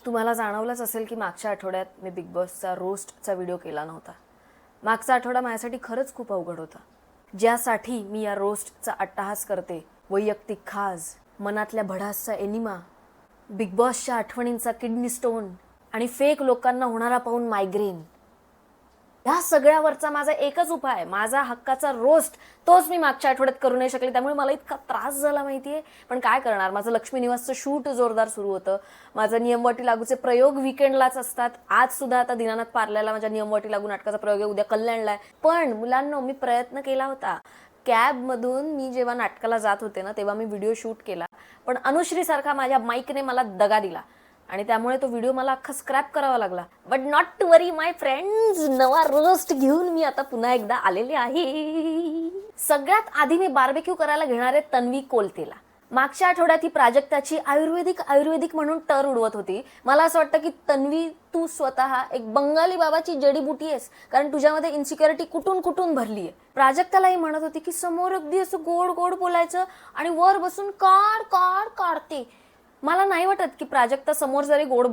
तुम्हाला जाणवलंच असेल की मागच्या आठवड्यात मी बिग बॉसचा रोस्टचा व्हिडिओ केला नव्हता. मागचा आठवडा माझ्यासाठी खरंच खूप अवघड होता. ज्यासाठी मी या रोस्टचा अट्टहास करते, वैयक्तिक खाज, मनातल्या भडासचा एनिमा, बिग बॉसच्या आठवणींचा किडनी स्टोन आणि फेक लोकांना होणारा पाहून मायग्रेन, या सगळ्यावरचा माझा एकच उपाय आहे, माझा हक्काचा रोस्ट. तोच मी मागच्या आठवड्यात करू नाही शकले, त्यामुळे मला इतका त्रास झाला माहितीये. पण काय करणार, माझं लक्ष्मी निवासचं शूट जोरदार सुरू होतं. माझं नियमवाटी लागूचे प्रयोग वीकेंडलाच असतात. आज सुद्धा आता दीनानाथ पार्ल्याला माझ्या नियमवाटी लागू नाटकाचा प्रयोग आहे, उद्या कल्याणला आहे. पण मुलांनो, मी प्रयत्न केला होता. कॅबमधून मी जेव्हा नाटकाला जात होते ना, तेव्हा मी व्हिडिओ शूट केला. पण अनुश्री सारखा माझ्या माईकने मला दगा दिला आणि त्यामुळे तो व्हिडिओ मला अख्खा स्क्रॅप करावा लागला. But not to worry my friends, नवा रोस्ट घेऊन मी आता पुन्हा एकदा आलेले आहे. सगळ्यात आधी मी बार्बेक्यू करायला घेणारे तन्वी कोलतेला. मागच्या आठवड्यात ही प्राजक्ताची आयुर्वेदिक म्हणून टर उडवत होती. मला असं वाटतं की तन्वी, तू स्वतः एक बंगाली बाबाची जडीबुटी आहेस, कारण तुझ्यामध्ये इन्सिक्युरिटी कुठून कुठून भरली आहे. प्राजक्तालाही म्हणत होती की समोर अगदी असं गोड गोड बोलायचं आणि वर बसून काढते. मला नाही वाटत की प्राजक्ता समोर जरी गोड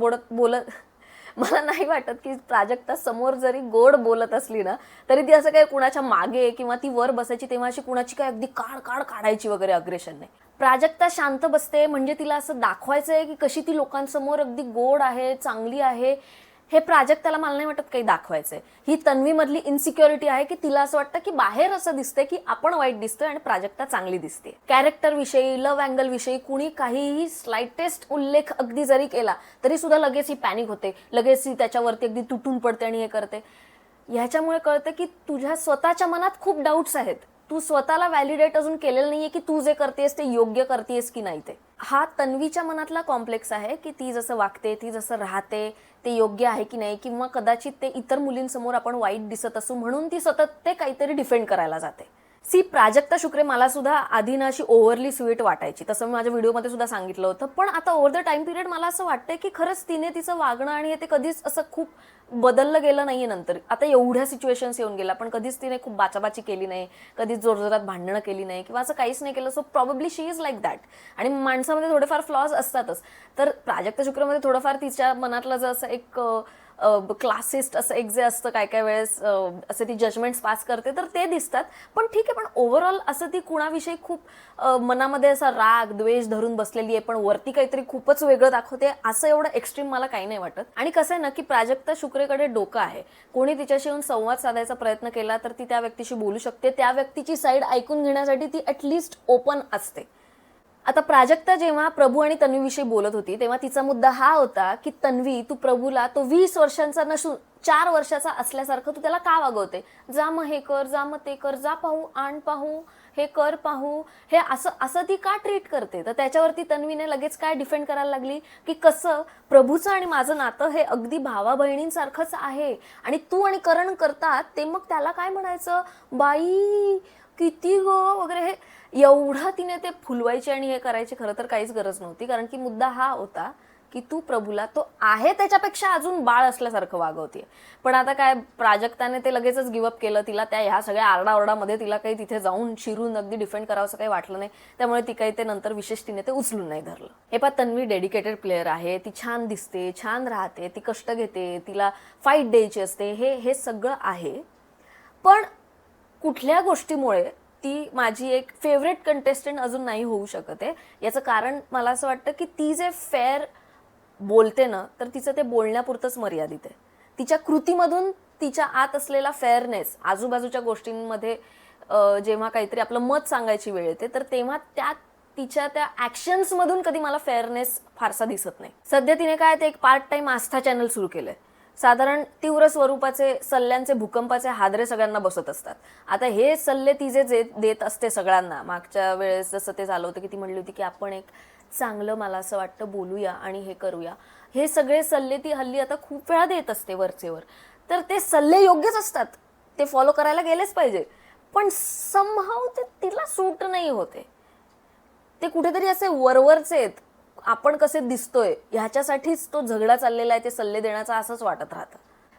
बोलत असली ना, तरी ती असं काही कुणाच्या मागे किंवा ती वर बसायची तेव्हा अशी कुणाची काय अगदी काढायची वगैरे अग्रेशन नाही. प्राजक्ता शांत बसते म्हणजे तिला असं दाखवायचंय की कशी ती लोकांसमोर अगदी गोड आहे, चांगली आहे. हे प्राजक्ताला मला नाही वाटत काही दाखवायचंय. ही तन्वी मधली इन्सिक्युरिटी आहे की तिला असं वाटतं की बाहेर असं दिसतंय की आपण वाईट दिसतोय आणि प्राजक्ता चांगली दिसते. कॅरेक्टर विषयी, लव्ह अँगल विषयी कुणी काहीही स्लाइटेस्ट उल्लेख अगदी जरी केला तरी सुद्धा लगेच ही पॅनिक होते, लगेच ही त्याच्यावरती अगदी तुटून पडते आणि हे करते. ह्याच्यामुळे कळतं की तुझ्या स्वतःच्या मनात खूप डाऊट्स आहेत. तू स्वतःला व्हॅलिडेट अजून केलेलं नाहीये की तू जे करतेस ते योग्य करतेस की नाही. ते हा तन्वीच्या मनातला कॉम्प्लेक्स आहे की ती जसं वागते, ती जसं राहते ते योग्य आहे की नाही, किंवा कदाचित ते इतर मुलींसमोर आपण वाईट दिसत असू म्हणून ती सतत ते काहीतरी डिफेंड करायला जाते. प्राजक्ता शुक्रे मला सुद्धा आधी ना अशी ओव्हरली स्वीट वाटायची, तसं मी माझ्या व्हिडिओमध्ये सुद्धा सांगितलं होतं. पण आता ओव्हर द टाइम पिरियड मला असं वाटतंय की खरंच तिने तिचं वागणं आणि ते कधीच असं खूप बदललं गेलं नाहीये. नंतर आता एवढ्या सिच्युएशन्स येऊन गेला पण कधीच तिने खूप बाचाबाची केली नाही, कधीच जोरजोरात भांडणं केली नाही किंवा असं काहीच नाही केलं. So probably she is like that. आणि माणसामध्ये थोडेफार फ्लॉज असतातच. तर प्राजक्ता शुक्रमध्ये थोडंफार तिच्या मनातलं जर असं एक क्लासिस्ट असं एक जे असतं काय काय वेळेस असे ती जजमेंट्स पास करते तर ते दिसतात. पण ठीक आहे, पण ओव्हरऑल असं ती कुणाविषयी खूप मनामध्ये असा राग द्वेष धरून बसलेली आहे पण वरती काहीतरी खूपच वेगळं दाखवते असं एवढं एक्स्ट्रीम मला काही नाही वाटत. आणि कसं आहे ना की प्राजक्ता शुक्रेकडे डोकं आहे. कोणी तिच्याशी येऊन संवाद साधायचा प्रयत्न केला तर ती त्या व्यक्तीशी बोलू शकते, त्या व्यक्तीची साईड ऐकून घेण्यासाठी ती ॲटलिस्ट ओपन असते. आता प्राजक्ता जेव्हा प्रभू आणि तन्वीविषयी बोलत होती तेव्हा तिचा मुद्दा हा होता की तन्वी, तू प्रभूला तो 20 वर्षांचा नसून 4 वर्षाचा असल्यासारखं तू त्याला का वागवते. जा मग हे कर, जा मग ते कर, जा पाहू, आण पाहू, हे कर पाहू, हे असं असं ती का ट्रीट करते. तर त्याच्यावरती तन्वीने लगेच काय डिफेंड करायला लागली की कसं प्रभूचं आणि माझं नातं हे अगदी भावा बहिणींसारखंच आहे आणि तू आणि करण करतात ते मग त्याला काय म्हणायचं, बाई किती ग वगैरे. हे एवढं तिने ते फुलवायचे आणि हे करायची खरं तर काहीच गरज नव्हती. कारण की मुद्दा हा होता की तू प्रभूला तो आहे त्याच्यापेक्षा अजून बाळ असल्यासारखं वागवते. पण आता काय, प्राजक्ताने ते लगेचच गिवअप केलं. तिला त्या ह्या सगळ्या आरडाओरडामध्ये तिला काही तिथे जाऊन शिरून अगदी डिफेंड करावं असं काही वाटलं नाही. त्यामुळे ती काही ते नंतर विशेष तिने ते उचलून नाही धरलं. हे पहा, तन्वी डेडिकेटेड प्लेअर आहे, ती छान दिसते, छान राहते, ती कष्ट घेते, तिला फाईट द्यायची असते, हे सगळं आहे. पण कुठल्या गोष्टीमुळे ती माझी एक फेवरेट कंटेस्टंट अजून नाही होऊ शकत आहे. याचं कारण मला असं वाटतं की ती जे फेअर बोलते ना तर तिचं ते बोलण्यापुरतंच मर्यादित आहे. तिच्या कृतीमधून तिच्या आत असलेला फेअरनेस, आजूबाजूच्या गोष्टींमध्ये जेव्हा काहीतरी आपलं मत सांगायची वेळ येते तर तेव्हा तिच्या त्या ॲक्शन्समधून कधी मला फेअरनेस फारसा दिसत नाही. सध्या तिने काय ते एक पार्ट टाइम आस्था चॅनल सुरू केलंय. साधारण तीव्र स्वरूपाचे सल्ल्यांचे, भूकंपाचे हादरे सगळ्यांना बसत असतात. आता हे सल्ले ती जे देत असते सगळ्यांना, मागच्या वेळेस जसं ते झालं होतं की ती म्हणली होती की आपण एक चांगलं, मला असं वाटतं, बोलूया आणि हे करूया. हे सगळे सल्ले ती हल्ली आता खूप वेळा देत असते वरचेवर. तर ते सल्ले योग्यच असतात, ते फॉलो करायला गेलेच पाहिजे. पण समहाव ते तिला सूट नाही होते. ते कुठेतरी असे वरवरचे आहेत, आपण कसे दिसतोय ह्याच्यासाठीच तो झगडा चाललेला आहे ते सल्ले देण्याचा असंच वाटत राहतं.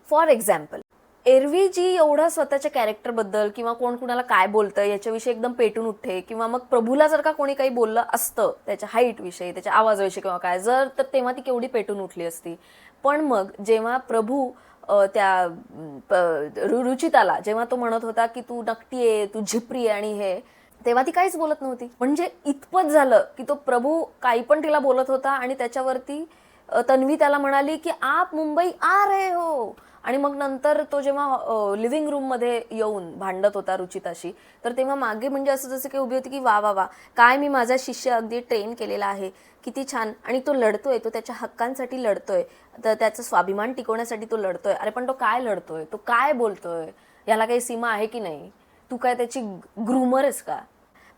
फॉर एक्झाम्पल, एरवी जी एवढं स्वतःच्या कॅरेक्टरबद्दल किंवा कोण कुणाला काय बोलतं याच्याविषयी एकदम पेटून उठते, किंवा मग प्रभूला जर का कोणी काही बोललं असतं त्याच्या हाईटविषयी, त्याच्या आवाजाविषयी किंवा काय जर, तर तेव्हा ती केवढी पेटून उठली असती. पण मग जेव्हा प्रभू त्या रुचिताला जेव्हा तो म्हणत होता की तू नकटी आहे, तू झिपरी आहे आणि हे, तेव्हा ती काहीच बोलत नव्हती. म्हणजे इतपत झालं की तो प्रभू काही पण तिला बोलत होता आणि त्याच्यावरती तन्वी त्याला म्हणाली की आप मुंबई आ रहे हो. आणि मग नंतर तो जेव्हा लिव्हिंग रूम मध्ये येऊन भांडत होता रुचिताशी, तर तेव्हा मागे म्हणजे असं जसं काही उभी होती की वा वा वा, काय मी माझा शिष्य अगदी ट्रेन केलेला आहे, किती छान. आणि तो लढतोय, तो त्याच्या हक्कांसाठी लढतोय, तर त्याचा स्वाभिमान टिकवण्यासाठी तो लढतोय. अरे पण तो काय लढतोय, तो काय बोलतोय, याला काही सीमा आहे की नाही? तू काय त्याची ग्रूमर आहेस का?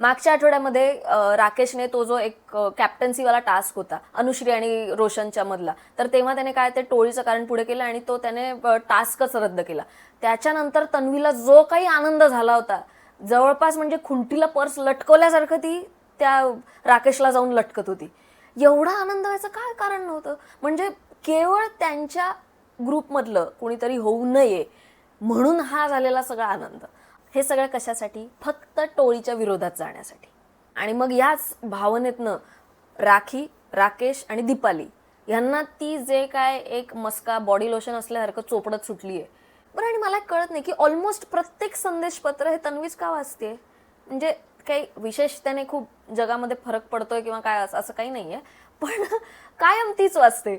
मागच्या आठवड्यामध्ये राकेशने तो जो एक कॅप्टन्सीवाला टास्क होता अनुश्री आणि रोशनच्या मधला, तर तेव्हा त्याने काय ते टोळीचं कारण पुढे केलं आणि तो त्याने टास्कच रद्द केला. त्याच्यानंतर तन्वीला जो काही आनंद झाला होता, जवळपास म्हणजे खुंटीला पर्स लटकवल्यासारखं ती त्या राकेशला जाऊन लटकत होती. एवढा आनंद व्हायचं काय कारण नव्हतं. म्हणजे केवळ त्यांच्या ग्रुपमधलं कोणीतरी होऊ नये म्हणून हा झालेला सगळा आनंद. हे सगळं कशासाठी? फक्त टोळीच्या विरोधात जाण्यासाठी. आणि मग याच भावनेतनं राखी, राकेश आणि दीपाली यांना ती जे काय एक मस्का बॉडी लोशन असल्यासारखं चोपडत सुटली आहे. बरं, आणि मला कळत नाही की ऑलमोस्ट प्रत्येक संदेशपत्र हे तन्वीच का वाचते? म्हणजे काही विशेष त्याने खूप जगामध्ये फरक पडतोय किंवा काय असं काही नाहीये, पण कायम तीच वाचते.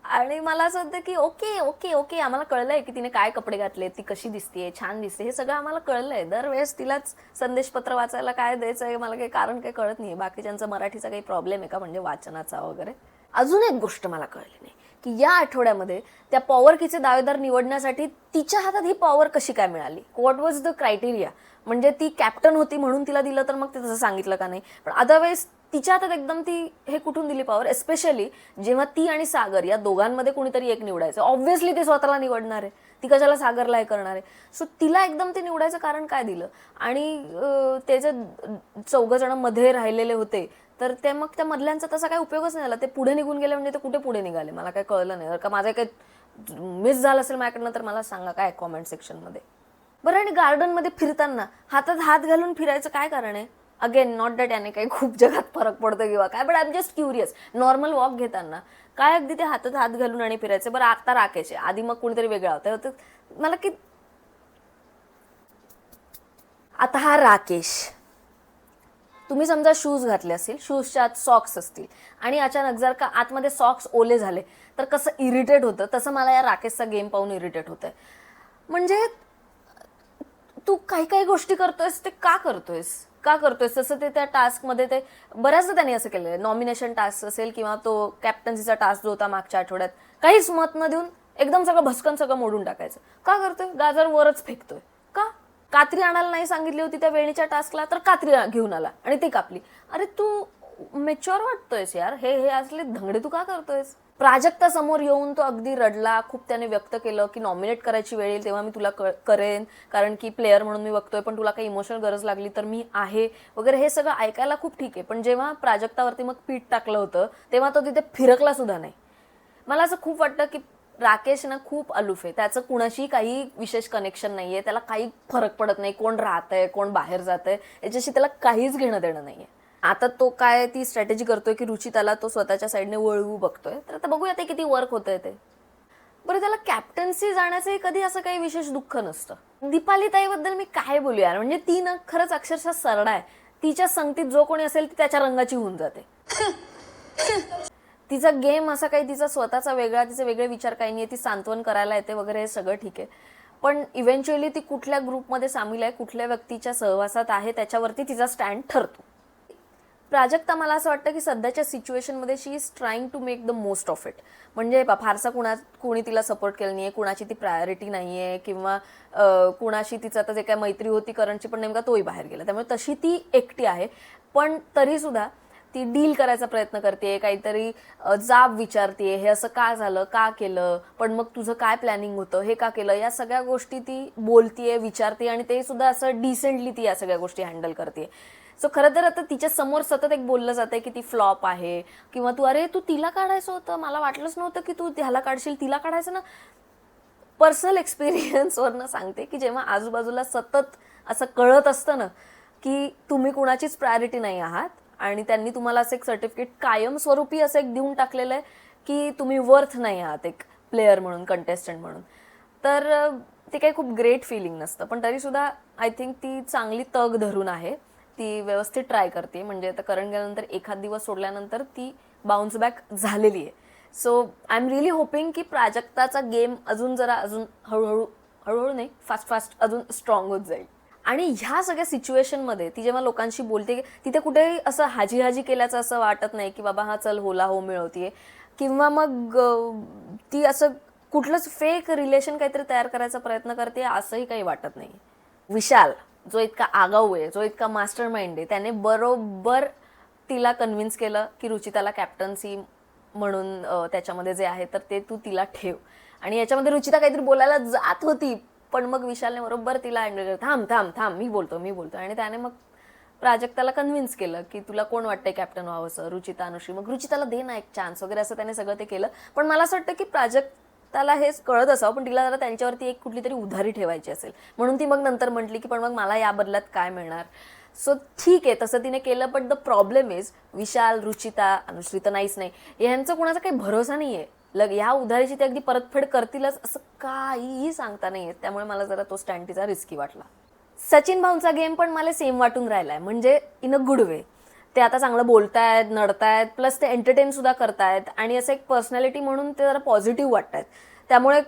आणि मला असं होतं की ओके ओके ओके, आम्हाला कळलंय की तिने काय कपडे घातले, ती कशी दिसतेय, छान दिसते, हे सगळं आम्हाला कळलंय. दरवेळेस तिलाच संदेशपत्र वाचायला काय द्यायचंय, मला काही कारण काही कळत नाहीये. बाकीच्यांचा मराठीचा काही प्रॉब्लेम आहे का म्हणजे वाचनाचा वगैरे? अजून एक गोष्ट मला कळली नाही की या आठवड्यामध्ये त्या पॉवर कीचे दावेदार निवडण्यासाठी तिच्या हातात ही पॉवर कशी काय मिळाली? What was the criteria? म्हणजे ती कॅप्टन होती म्हणून तिला दिलं, तर मग ते तसं सांगितलं का नाही? पण अदरवाईज तिच्या हातात एकदम ती हे कुठून दिली पॉवर? एस्पेशली जेव्हा ती आणि सागर या दोघांमध्ये कोणीतरी एक निवडायचं, ऑब्व्हियसली ती स्वतःला निवडणार आहे, ती कशाला सागरला हे करणार आहे? सो तिला एकदम ते निवडायचं कारण काय दिलं? आणि ते जे 4 जण मध्ये राहिलेले होते, तर ते मग त्या मधल्यांचा तसा काही उपयोगच नाही झाला. ते पुढे निघून गेले, म्हणजे ते कुठे पुढे निघाले मला काही कळलं नाही. जर का माझं काही मिस झालं असेल माझ्याकडनं तर मला सांगा काय कॉमेंट सेक्शनमध्ये. बरं, आणि गार्डनमध्ये फिरताना हातात हात घालून फिरायचं काय कारण आहे? अगेन नॉट दॅट याने काही खूप जगात फरक पडतो किंवा काय, but I am just curious. Normal walk घेताना काय अगदी ते हातात हात घालून आणि फिरायचं? बरं, आता राकेश आहे, आधी मग कोणीतरी वेगळा होतं मला की आता हा राकेश, तुम्ही समजा शूज घातले असतील, शूजच्या आत सॉक्स असतील आणि अचानक जर का आतमध्ये सॉक्स ओले झाले तर कसं इरिटेट होतं, तसं मला या राकेशचा गेम पाहून इरिटेट होतंय. म्हणजे तू काही काही गोष्टी करतोयस ते का करतोयस, का करतोयस? तसं ते त्या टास्कमध्ये ते बऱ्याचदा त्यांनी असं केलं. नॉमिनेशन टास्क असेल किंवा तो कॅप्टन्सीचा टास्क जो होता मागच्या आठवड्यात, काहीच मत न देऊन एकदम सगळं भस्कन सगळं मोडून टाकायचं. का करतोय? गाजर वरच फेकतोय का? कात्री आणायला नाही सांगितली होती त्या वेणीच्या टास्कला, तर कात्री घेऊन आला आणि ती कापली. अरे तू मेच्युअर वाटतोयस यार, हे हे असले धंगडे तू का करतोयस? प्राजक्ता समोर येऊन तो अगदी रडला, खूप त्याने व्यक्त केलं की नॉमिनेट करायची वेळ येईल तेव्हा मी तुला करेन, कारण की प्लेअर म्हणून मी बघतोय, पण तुला काही इमोशनल गरज लागली तर मी आहे वगैरे. हे सगळं ऐकायला खूप ठीक आहे, पण जेव्हा प्राजक्तावरती मग पीठ टाकलं होतं तेव्हा तो तिथे फिरकला सुद्धा नाही. मला असं खूप वाटतं की राकेश ना खूप अलूफ आहे, त्याचं कुणाशी काही विशेष कनेक्शन नाहीये, त्याला काही फरक पडत नाही कोण राहतंय कोण बाहेर जातंय, याच्याशी त्याला काहीच घेणं देणं नाहीये. आता तो काय ती स्ट्रॅटेजी करतोय की रुचिताला तो स्वतःच्या साईडने वळवू बघतोय, तर आता बघूया ते किती वर्क होतंय ते. बरं, त्याला कॅप्टन्सी जाण्याचंही कधी असं काही विशेष दुःख नसतं. दीपाली ताईबद्दल मी काय बोलू यार, म्हणजे ती ना खरंच अक्षरशः सरळ आहे. तिच्या संगतीत जो कोणी असेल ती त्याच्या रंगाची होऊन जाते. तिचा गेम असा काही तिचा स्वतःचा वेगळा, तिचे वेगळे विचार काही नाही, ती सांत्वन करायला येते वगैरे, हे सगळं ठीक आहे, पण इव्हेंच्युअली ती कुठल्या ग्रुपमध्ये सामील आहे, कुठल्या व्यक्तीच्या सहवासात आहे, त्याच्यावरती तिचा स्टँड ठरतो. प्राजक्ता मला असं वाटतं की सध्याच्या सिच्युएशनमध्ये she is trying to make the most of it. म्हणजे फारसा कोणी तिला सपोर्ट केलं नाही आहे, कुणाची ती प्रायोरिटी नाही आहे, किंवा कुणाशी तिचं आता जे काय मैत्री होती करणची पण नेमका तोही बाहेर गेला, त्यामुळे तशी ती एकटी आहे. पण तरीसुद्धा ती डील करायचा प्रयत्न करते, काहीतरी जाब विचारते, हे असं का झालं, का केलं, पण मग तुझं काय प्लॅनिंग होतं, हे का केलं, या सगळ्या गोष्टी ती बोलतीये, विचारते आणि ते सुद्धा असं डिसेंटली ती या सगळ्या गोष्टी हँडल करते. सो खरं तर आता तिच्या समोर सतत एक बोललं जातंय की ती फ्लॉप आहे, किंवा तू अरे तू तिला काढायचं होतं, मला वाटलंच नव्हतं की तू ह्याला काढशील, तिला काढायचं ना. पर्सनल एक्सपिरियन्सवरनं सांगते की जेव्हा आजूबाजूला सतत असं कळत असतं ना की तुम्ही कुणाचीच प्रायोरिटी नाही आहात आणि त्यांनी तुम्हाला असं एक सर्टिफिकेट कायमस्वरूपी असं एक देऊन टाकलेलं आहे की तुम्ही वर्थ नाही आहात एक प्लेयर म्हणून, कंटेस्टंट म्हणून, तर ते काही खूप ग्रेट फिलिंग नसतं. पण तरीसुद्धा आय थिंक ती चांगली तग धरून आहे, ती व्यवस्थित ट्राय करते. म्हणजे आता करण गेल्यानंतर एखाद दिवस सोडल्यानंतर ती बाउन्स बॅक झालेली आहे. So I am really hopping की प्राजक्ताचा गेम अजून हळूहळू नाही, फास्ट अजून स्ट्रॉंग होत जाईल. आणि ह्या सगळ्या सिच्युएशनमध्ये ती जेव्हा लोकांशी बोलते तिथे कुठेही असं हाजी केल्याचं असं वाटत नाही की बाबा हा चल होला हो मिळवतीये, किंवा मग ती असं कुठलंच फेक रिलेशन काहीतरी तयार करायचा प्रयत्न करते असंही काही वाटत नाही. विशाल जो इतका आगाऊ आहे, जो इतका मास्टर माइंड आहे, त्याने बरोबर तिला कन्व्हिन्स केलं की रुचिताला कॅप्टन्सी म्हणून त्याच्यामध्ये जे आहे तर ते तू तिला ठेव. आणि याच्यामध्ये रुचिता काहीतरी बोलायला जात होती, पण मग विशालने बरोबर तिला हँडल केलं, थांब थांब थांब मी बोलतो. आणि त्याने मग प्राजक्ताला कन्व्हिन्स केलं की तुला कोण वाटतंय कॅप्टन व्हावंसं, रुचिता, अनुश्री, मग रुचिताला दे ना एक चान्स वगैरे, असं त्याने सगळं ते केलं. पण मला असं वाटतं की प्राजक्ताला हेच कळत असावं, पण तिला जरा त्यांच्यावरती एक कुठली तरी उधारी ठेवायची असेल, म्हणून ती मग नंतर म्हटली की पण मग मला या बदल्यात काय मिळणार. सो ठीक आहे, तसं तिने केलं. बट द प्रॉब्लेम इज विशाल, रुचिता, अनुश्री तर नाहीच नाही, ह्यांचा कोणाचा काही भरोसा नाही आहे. ह्या उधारीची ते अगदी परतफेड करतीलच असं काहीही सांगता नाही येत. त्यामुळे मला जरा तो स्टँड तिचा रिस्की वाटला. सचिन भाऊंचा गेम पण मला सेम वाटून राहिलाय, म्हणजे इन अ गुड वे. ते आता चांगलं बोलतायत, नडतायत, प्लस ते एंटरटेन सुद्धा करतायत आणि असं एक पर्सनॅलिटी म्हणून ते जरा पॉझिटिव्ह वाटतायत. त्यामुळे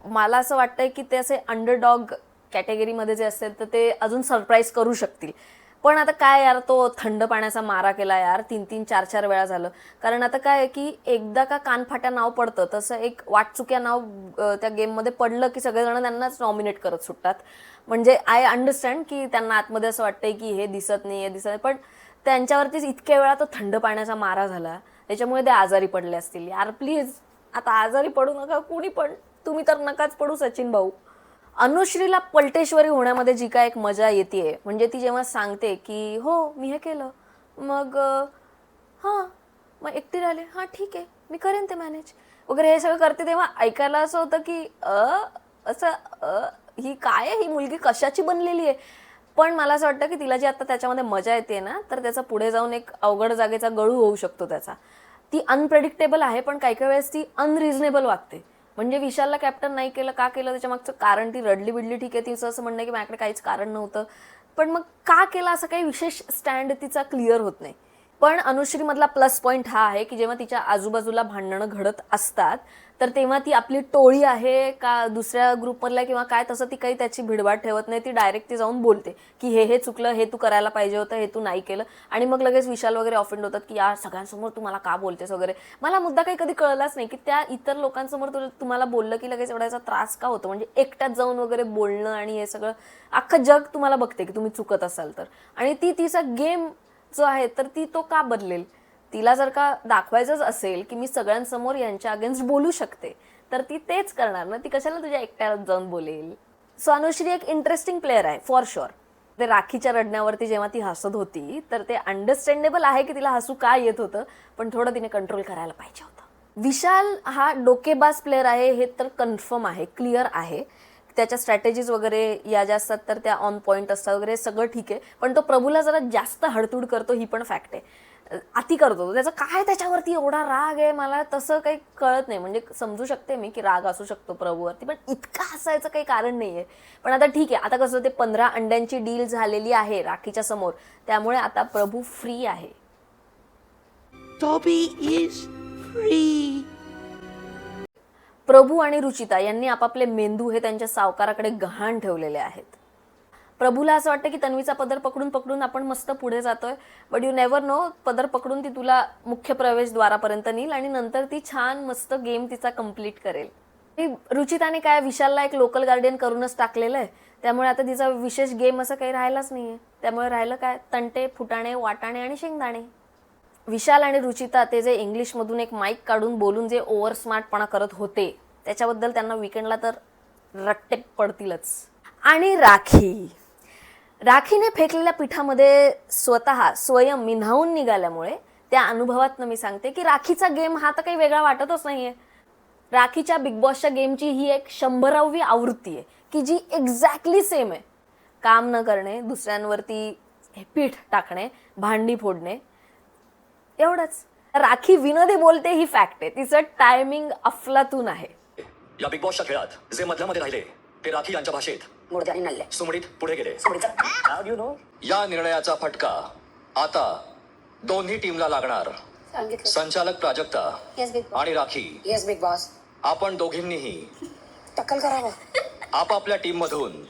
मला असं वाटतंय की ते असे अंडरडॉग कॅटेगरीमध्ये जे असेल तर ते अजून सरप्राईज करू शकतील. पण आता काय यार, तो थंड पाण्याचा मारा केला यार, 3-3, 4-4 वेळा झालं. कारण आता काय आहे की एकदा का कानफाट्या नाव पडतं तसं एक वाटचुक्या नाव त्या गेममध्ये पडलं की सगळेजण त्यांनाच नॉमिनेट करत सुटतात. म्हणजे आय अंडरस्टँड की त्यांना आतमध्ये असं वाटतंय की हे दिसत नाही, पण त्यांच्यावरतीच इतक्या वेळा तो थंड पाण्याचा मारा झाला, त्याच्यामुळे ते आजारी पडले असतील. यार प्लीज आता आजारी पडू नका कुणी पण, तुम्ही तर नकाच पडू सचिन भाऊ. अनुश्रीला पलटेश्वरी होण्यामध्ये जी काय एक मजा येते, म्हणजे ती जेव्हा सांगते की हो मी हे केलं, मग हां मग एकटी राहिले, हां ठीक आहे मी करेन ते मॅनेज वगैरे, हे सगळं करते, तेव्हा ऐकायला असं होतं की ही काय आहे, ही मुलगी कशाची बनलेली आहे. पण मला असं वाटतं की तिला जी आता त्याच्यामध्ये मजा येते ना, तर त्याचा पुढे जाऊन एक अवघड जागेचा गळू होऊ शकतो त्याचा. ती अनप्रेडिक्टेबल आहे, पण काही काही वेळेस ती अनरिझनेबल वागते. म्हणजे विशालला कॅप्टन नाही केलं, का केलं त्याच्या मागचं कारण, ती रडली बिडली ठीक आहे, तिचं असं म्हणणं की माझ्याकडे काहीच कारण नव्हतं, पण मग का केलं असं काही विशेष स्टँड तिचा क्लिअर होत नाही. पण अनुश्रीमधला प्लस पॉईंट हा आहे की जेव्हा तिच्या आजूबाजूला भांडणं घडत असतात तर तेव्हा ती आपली टोळी आहे का दुसऱ्या ग्रुपमधल्या किंवा काय, तसं ती काही त्याची भिडवाट ठेवत नाही. ती डायरेक्ट ती जाऊन बोलते की हे चुकलं, हे तू करायला पाहिजे होतं, हे तू नाही केलं. आणि मग लगेच विशाल वगैरे ऑफेंड होतात की यार सगळ्यांसमोर तू मला का बोलतेस वगैरे. मला मुद्दा काही कधी कळलाच नाही की त्या इतर लोकांसमोर तुम्हाला बोललं की लगेच एवढ्याचा त्रास का होतो. म्हणजे एकट्यात जाऊन वगैरे बोलणं आणि हे सगळं, अख्खं जग तुम्हाला बघते की तुम्ही चुकत असाल तर. आणि ती तिचा गेम जो आहे तर ती तो का बदलेल. तिला जर का दाखवायचंच असेल की मी सगळ्यांसमोर यांच्या अगेन्स्ट बोलू शकते, तर ती तेच करणार ना, ती कशाला तुझ्या एकट्याला जाऊन बोलेल. सो अनुश्री एक इंटरेस्टिंग प्लेअर आहे फॉर शुअर. ते राखीच्या रडण्यावरती जेव्हा ती हसत होती तर ते अंडरस्टँडेबल आहे की तिला हसू का येत होतं, पण थोडं तिने कंट्रोल करायला पाहिजे होतं. विशाल हा डोकेबाज प्लेअर आहे हे तर कन्फर्म आहे, क्लिअर आहे. त्याच्या स्ट्रॅटेजीज वगैरे या ज्या असतात तर त्या ऑन पॉईंट असतात वगैरे, सगळं ठीक आहे. पण तो प्रभूला जरा जास्त हडतूड करतो, ही पण फॅक्ट आहे. अति करतो त्याचा. काय त्याच्यावरती एवढा राग आहे मला तसं काही कळत नाही. म्हणजे समजू शकते मी की राग असू शकतो प्रभूवरती, पण इतका हसायचं काही कारण नाही आहे. पण आता ठीक आहे, आता कसं ते 15 अंड्यांची डील झालेली आहे राखीच्या समोर, त्यामुळे आता प्रभू फ्री आहे. Dobby is free. प्रभू आणि रुचिता यांनी आपापले मेंदू हे त्यांच्या सावकाराकडे गहाण ठेवलेले आहेत. प्रभूला असं वाटतं की तन्वीचा पदर पकडून पकडून आपण मस्त पुढे जातोय, बट यू नेव्हर नो, पदर पकडून ती तुला मुख्य प्रवेशद्वारापर्यंत नेईल आणि नंतर ती छान मस्त गेम तिचा कंप्लीट करेल. रुचिताने काय विशालला एक लोकल गार्डियन करूनच टाकलेलं आहे, त्यामुळे आता तिचा विशेष गेम असं काही राहिलाच नाहीये. त्यामुळे राहिलं काय, तंटे, फुटाणे, वाटाणे आणि शेंगदाणे. विशाल आणि रुचिता ते जे इंग्लिशमधून एक माईक काढून बोलून जे ओव्हर स्मार्टपणा करत होते त्याच्याबद्दल त्यांना विकेंडला तर रट्टे पडतीलच. आणि राखीने फेकलेल्या पिठामध्ये स्वयं मी न्हावून निघाल्यामुळे त्या अनुभवातनं मी सांगते की राखीचा गेम हा तर काही वेगळा वाटतच नाहीये. राखीच्या बिग बॉसच्या गेमची ही एक 100वी आवृत्ती आहे की जी एक्झॅक्टली सेम आहे. काम न करणे, दुसऱ्यांवरती पीठ टाकणे, भांडी फोडणे, एवढंच. राखी विनोदी बोलते ही फॅक्ट आहे. तिचं टायमिंग अफलातून आहे. या बिग बॉसच्या खेळात जे मधल्यामध्ये राहिले ते राखी यांच्या भाषेत मोडते आणि नल्ले सुमडीत पुढे गेले. How do you know? या निर्णयाचा फटका आता दोन्ही टीमला लागणार. सांगितलं. संचालक प्राजक्ता Yes, big boss. आणि राखी, Yes, big boss. आपण दोघींनीही टक्कल करावं. आपापल्या टीम मधून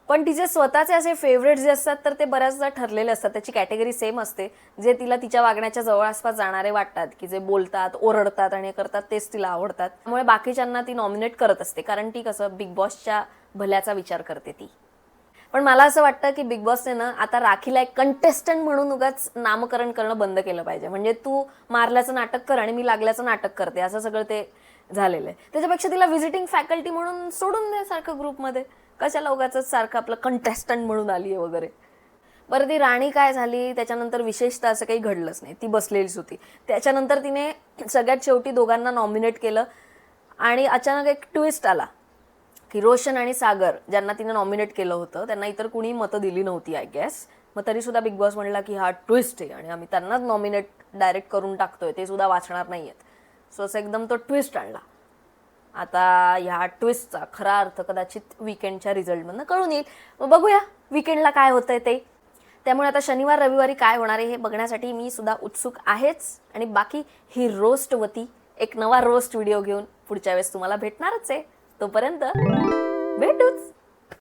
पण तिचे स्वतःचे असे फेवरेट जे असतात तर ते बऱ्याचदा ठरलेले असतात. त्याची कॅटेगरी सेम असते. जे तिला तिच्या वागण्याच्या जवळ आसपास जाणारे वाटतात, की जे बोलतात, ओरडतात आणि करतात तेच तिला आवडतात. त्यामुळे बाकीच्यांना ती नॉमिनेट करत असते, कारण ती कसं बिग बॉसच्या भल्याचा विचार करते ती. पण मला असं वाटतं की बिग बॉसने ना आता राखीला एक कंटेस्टंट म्हणून उगाच नामकरण करणं बंद केलं पाहिजे. म्हणजे तू मारल्याचं नाटक कर आणि मी लागल्याचं नाटक करते, असं सगळं ते झालेलं आहे. त्याच्यापेक्षा तिला व्हिजिटिंग फॅकल्टी म्हणून सोडून दे सारखं ग्रुपमध्ये. कशाला उगाच सारखं आपलं कंटेस्टंट म्हणून आली आहे वगैरे. बरं, ती राणी काय झाली त्याच्यानंतर विशेषतः असं काही घडलंच नाही. ती बसलेलीच होती. त्याच्यानंतर तिने सगळ्यात शेवटी दोघांना नॉमिनेट केलं आणि अचानक एक ट्विस्ट आला की रोशन आणि सागर ज्यांना तिने नॉमिनेट केलं होतं त्यांना इतर कुणी मतं दिली नव्हती आय गेस. मग तरीसुद्धा बिग बॉस म्हणला की हा ट्विस्ट आहे आणि आम्ही त्यांनाच नॉमिनेट डायरेक्ट करून टाकतोय, ते सुद्धा वाचणार नाही आहेत. सो असं एकदम तो ट्विस्ट आणला. आता ह्या ट्विस्टचा खरा अर्थ कदाचित वीकेंडच्या रिझल्टमधनं कळून येईल. मग बघूया वीकेंडला काय होतंय ते. त्यामुळे आता शनिवार रविवारी काय होणार आहे हे बघण्यासाठी मी सुद्धा उत्सुक आहेच. आणि बाकी ही रोस्टवती एक नवा रोस्ट व्हिडिओ घेऊन पुढच्या वेळेस तुम्हाला भेटणारच आहे. तोपर्यंत भेटूच.